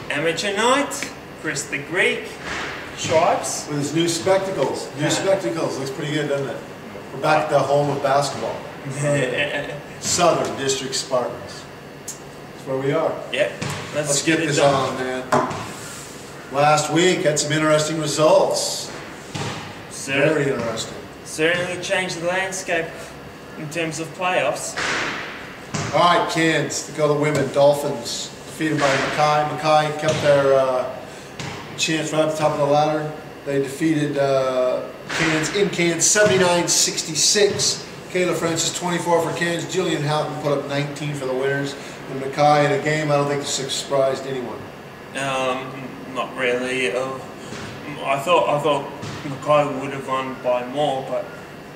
Amateur night, Chris the Greek, Stripes. With his new spectacles. New spectacles. Looks pretty good, doesn't it? We're back at the home of basketball. Southern District Spartans. That's where we are. Yep. Let's get this on, man. Last week had some interesting results. Very interesting. Certainly changed the landscape in terms of playoffs. All right, Cairns, to go the women. Dolphins defeated by Mackay. Mackay kept their chance right at the top of the ladder. They defeated Cairns in Cairns 79-66. Kayla Francis 24 for Cairns. Jillian Houghton put up 19 for the winners. And Mackay in a game I don't think surprised anyone. Not really. I thought Mackay would have won by more, but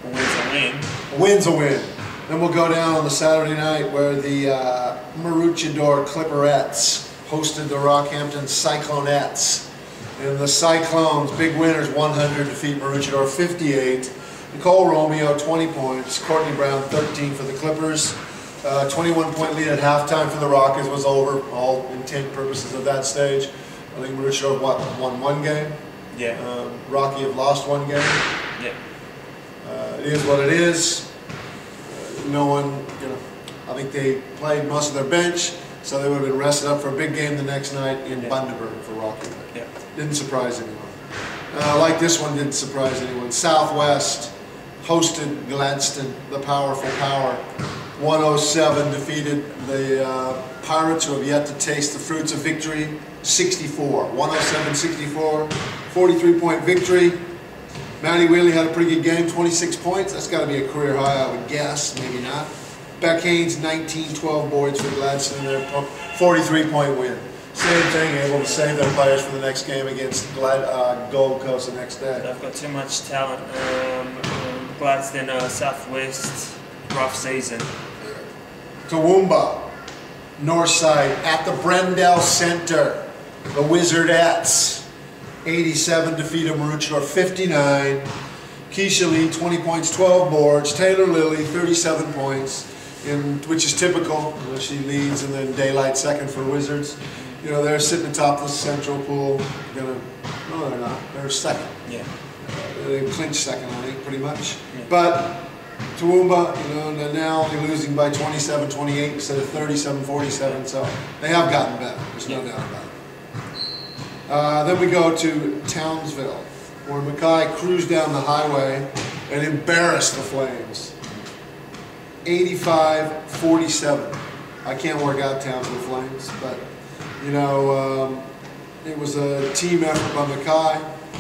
a win's a win. A win's a win. Then we'll go down on the Saturday night where the Maroochydore Clipperettes hosted the Rockhampton Cyclonettes. And the Cyclones, big winners, 100, defeat Maroochydore 58. Nicole Romeo, 20 points. Courtney Brown, 13 for the Clippers. 21-point lead at halftime for the Rockets was over, all intent purposes of that stage. I think Maroochydore won one game. Yeah. Rocky have lost one game. Yeah. It is what it is. No one, I think they played most of their bench, so they would have been rested up for a big game the next night in Bundaberg for Rocky. Yeah. Didn't surprise anyone. Like this one didn't surprise anyone. Southwest hosted Gladstone, the powerful power. 107 defeated the Pirates, who have yet to taste the fruits of victory. 64. 107-64. 43-point victory. Maddie Wheatley had a pretty good game, 26 points. That's got to be a career high, I would guess. Maybe not. Beck Haynes, 19, 12 boards for Gladstone. Their 43-point win. Same thing, able to save their players for the next game against Gold Coast the next day. They've got too much talent. Gladstone, Southwest, rough season. Toowoomba, Northside, at the Brendel Center. The Wizardettes, 87, defeated Maroochydore 59. Keisha Lee, 20 points, 12 boards. Taylor Lilly, 37 points, which is typical. She leads and then Daylight second for Wizards. They're sitting atop the central pool. No, they're not. They're second. Yeah. They clinched second, I think, pretty much. Yeah. But Toowoomba, they're now only losing by 27-28 instead of 37-47. So they have gotten better. There's no doubt about it. Then we go to Townsville, where Mackay cruised down the highway and embarrassed the Flames. 85-47. I can't work out Townsville Flames, but it was a team effort by Mackay.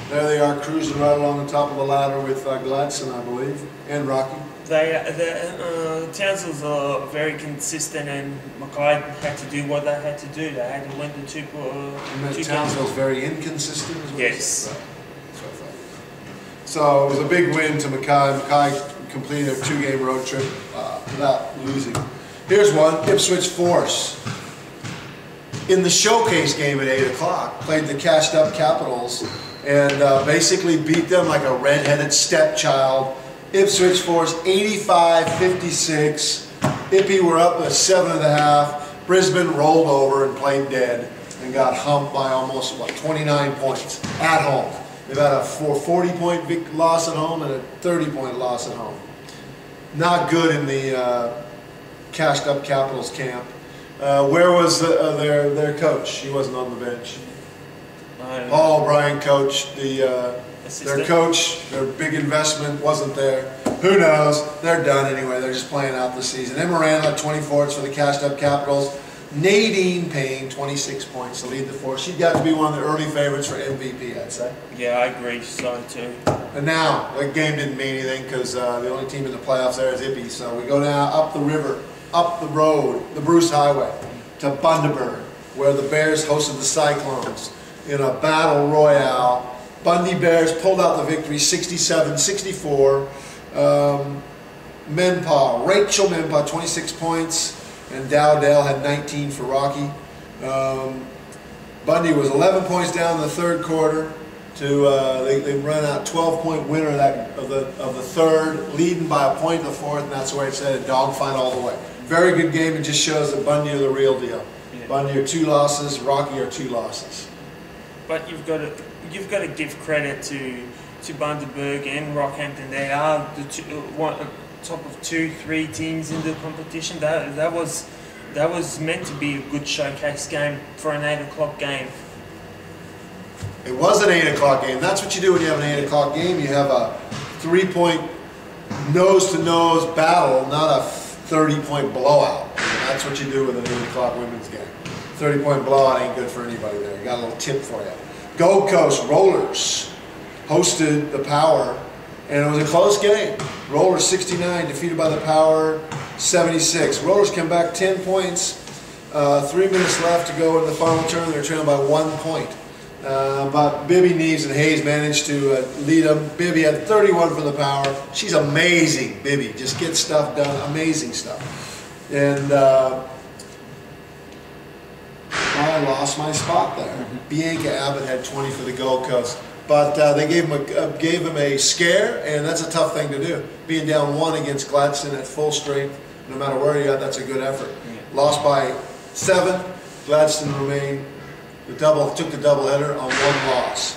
There they are, cruising right along the top of the ladder with Gladstone, I believe, and Rocky. Townsville's very consistent, and Mackay had to do what they had to do. They had to win the two Townsville's very inconsistent, is what yes. Right. That's what I thought. So it was a big win to Mackay. Mackay completed a 2-game road trip without losing. Here's one, Ipswich Force. In the showcase game at 8 o'clock, played the cashed up Capitals and basically beat them like a red-headed stepchild. Ipswich Force 85-56. Ippy were up at 7.5. Brisbane rolled over and played dead and got humped by almost 29 points at home. They've had a 40-point loss at home and a 30-point loss at home. Not good in the cashed up Capitals camp. Where was their coach? He wasn't on the bench. Paul O'Brien coached their coach. Their big investment wasn't there. Who knows? They're done anyway. They're just playing out the season. And Miranda, 24 for the cashed up Capitals. Nadine Payne, 26 points to lead the Force. She'd got to be one of the early favorites for MVP, I'd say. Yeah, I agree. So too. And now, the game didn't mean anything because the only team in the playoffs there is Ippy. So we go now up the river, up the road, the Bruce Highway, to Bundaberg, where the Bears hosted the Cyclones in a battle royale. Bundy Bears pulled out the victory 67-64. Rachel Menpa, 26 points, and Dowdell had 19 for Rocky. Bundy was 11 points down in the third quarter. They run out 12-point winner of the third, leading by a point in the fourth, and that's where it said a dogfight all the way. Very good game. It just shows that Bundy are the real deal. Yeah. Bundy are 2 losses, Rocky are 2 losses. But you've got to give credit to Bundaberg and Rockhampton. They are the top of 2-3 teams in the competition. That was meant to be a good showcase game for an 8 o'clock game. It was an 8 o'clock game. That's what you do when you have an 8 o'clock game. You have a 3-point nose-to-nose battle, not a 30-point blowout. And that's what you do with an 8 o'clock women's game. 30-point blowout ain't good for anybody there. Got a little tip for you. Gold Coast Rollers hosted the Power, and it was a close game. Rollers 69, defeated by the Power 76. Rollers come back 10 points. 3 minutes left to go in the final turn. They're trailing by 1 point. But Bibby, Neves, and Hayes managed to lead them. Bibby had 31 for the Power. She's amazing, Bibby. Just gets stuff done. Amazing stuff. And I lost my spot there. Bianca Abbott had 20 for the Gold Coast. But they gave him a scare, and that's a tough thing to do. Being down 1 against Gladstone at full strength, no matter where you're at, that's a good effort. Yeah. Lost by 7. Gladstone remained took the doubleheader on 1 loss.